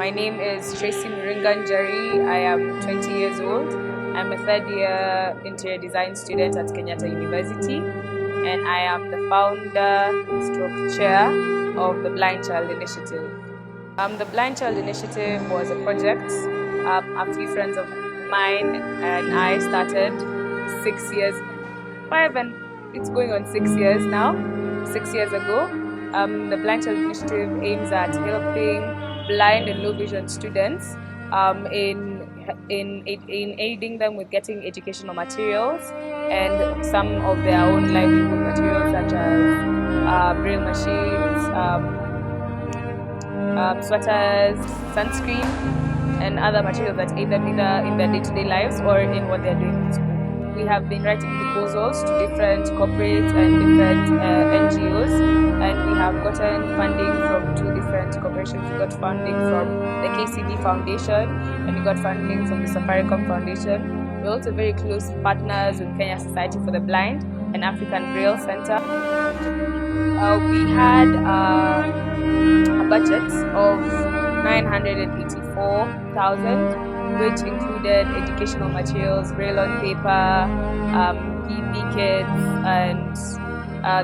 My name is Tracy Muringanjari. I am 20 years old. I'm a third year interior design student at Kenyatta University, and I am the founder / chair of the Blind Child Initiative. The Blind Child Initiative was a project a few friends of mine and I started it's going on 6 years now. 6 years ago, the Blind Child Initiative aims at helping blind and low vision students in aiding them with getting educational materials and some of their own livelihood materials such as braille machines, sweaters, sunscreen, and other materials that aid them either in their day-to-day lives or in what they're doing in school. We have been writing proposals to different corporates and different NGOs, and we have gotten funding from 2 different corporations. We got funding from the KCD Foundation and we got funding from the Safaricom Foundation. We're also very close partners with Kenya Society for the Blind and African Braille Center. We had a budget of 984,000, which included educational materials, braille on paper, PB kits, and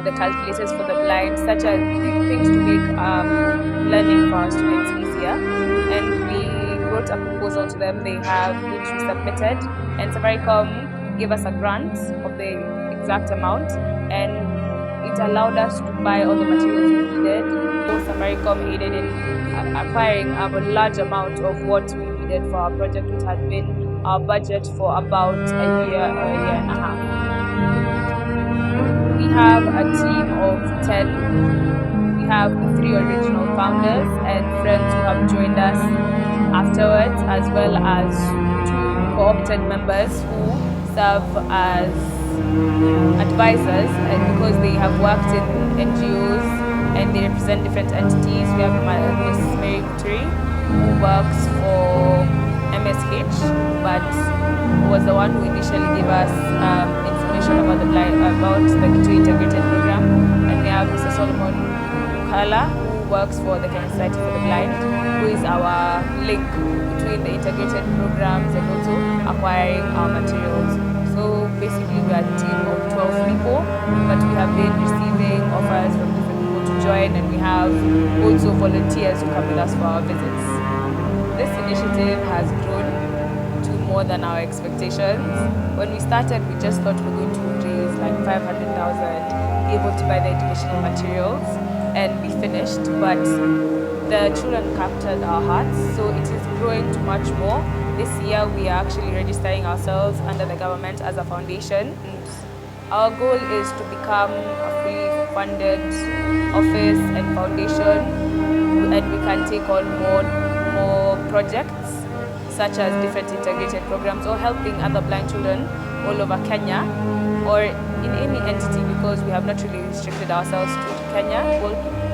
the calculators for the blind, such as things to make learning for our students easier. And we wrote a proposal to them. They have which we submitted, and Safaricom gave us a grant of the exact amount, and it allowed us to buy all the materials we needed. Safaricom aided in acquiring a large amount of what we needed for our project, which had been our budget for about a year or a year and a half. We have a team of 10. We have the 3 original founders and friends who have joined us afterwards, as well as 2 co-opted members who serve as advisors, and because they have worked in NGOs and they represent different entities. We have Miss Mary Muturi, who works for MSH, but was the one who initially gave us information about the Kitu Integrated Program. And we have Mr. Solomon Kala, who works for the Kenya Society for the Blind, who is our link between the integrated programs and also acquiring our materials. So basically we are a team of 12 people, but we have been receiving offers from different people to join, and we have also volunteers who come with us for our visits. This initiative has grown to more than our expectations. When we started, we just thought we were going to raise like 500,000, be able to buy the educational materials and be finished, but the children captured our hearts, so it is growing to much more. This year we are actually registering ourselves under the government as a foundation. And our goal is to become a fully funded office and foundation, and we can take on more projects such as different integrated programs or helping other blind children all over Kenya or in any entity, because we have not really restricted ourselves to Kenya,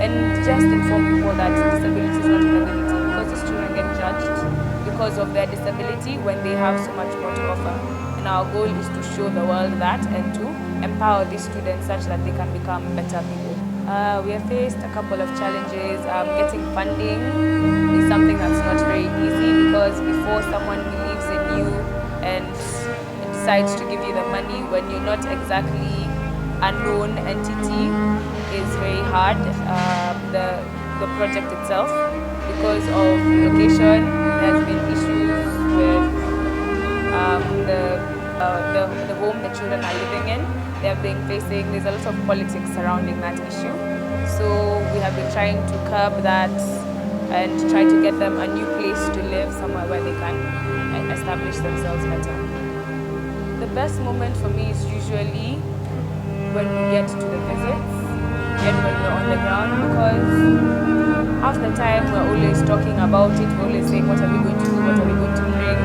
and just inform people that disability is not an ability, because these children get judged because of their disability when they have so much more to offer. And our goal is to show the world that and to empower these students such that they can become better people. We have faced a couple of challenges. Getting funding is something that's not very easy, because before someone believes in you and decides to give you the money when you're not exactly a known entity is very hard. The project itself, because of location, there's been issues with the home the children are living in. There's a lot of politics surrounding that issue. So we have been trying to curb that and try to get them a new place to live, somewhere where they can establish themselves better. The best moment for me is usually when we get to the visits and when we're on the ground, because half the time we're always talking about it, we're always saying what are we going to do, what are we going to bring.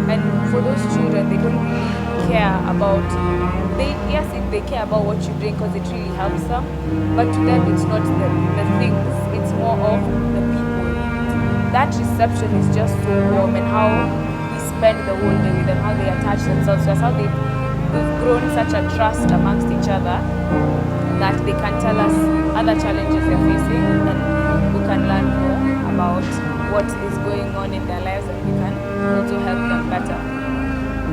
And for those children, they don't really care about, yes, they care about what you bring because it really helps them, but to them it's not the things, it's more of the people. That reception is just so warm, and how we spend the whole day with them, how they attach themselves to us, how we've grown such a trust amongst each other that they can tell us other challenges they're facing, and we can learn more about what is going on in their lives, and we can also help them better.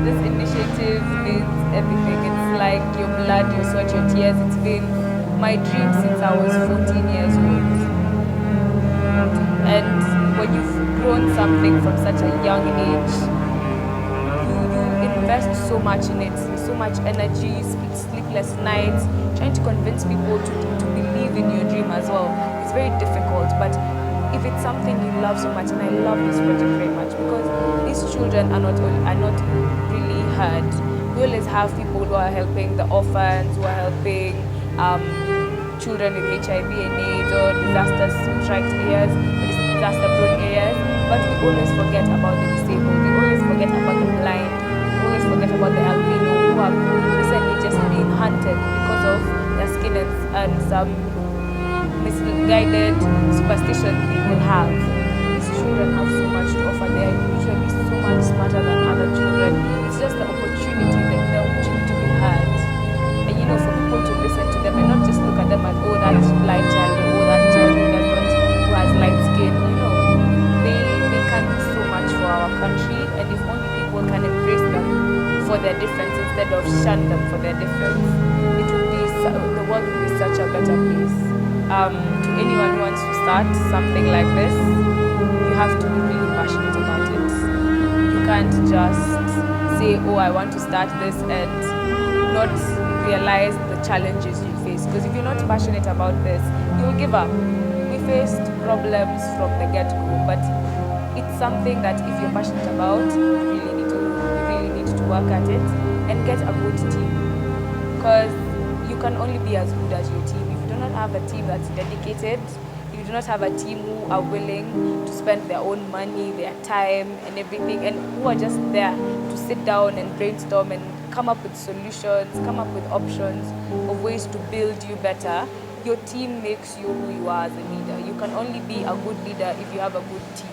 This initiative needs everything. It's like your blood, your sweat, your tears. It's been my dream since I was 14 years old. And when you've grown something from such a young age, you invest so much in it, so much energy, sleepless nights, trying to convince people to believe in your dream as well. It's very difficult, but if it's something you love so much, and I love this project very much because these children are not really heard. We always have people who are helping the orphans, who are helping children with HIV and AIDS or disaster-striked areas, disaster-prone areas, but we always forget about the disabled. We always forget about the blind. We always forget about the albino who have recently just been hunted because of their skin and some misguided superstition people have. These children have so much to offer. They are usually so much smarter than other children. It's just the opportunity to be heard. And for people to listen to them and not just look at them as, oh, that blind child, or oh, that child who has light skin. They can do so much for our country, and if only people can embrace them for their difference instead of shun them for their difference, the world would be such a better place. To anyone who wants to start something like this, you have to be really passionate about it. You can't just say, oh, I want to start this and not realize the challenges you face. Because if you're not passionate about this, you'll give up. We faced problems from the get-go, but it's something that if you're passionate about, you really need to work at it and get a good team. Because you can only be as good as your team. If you do not have a team that's dedicated, if you do not have a team who are willing to spend their own money, their time and everything, and who are just there to sit down and brainstorm and come up with solutions, come up with options of ways to build you better, your team makes you who you are as a leader. You can only be a good leader if you have a good team.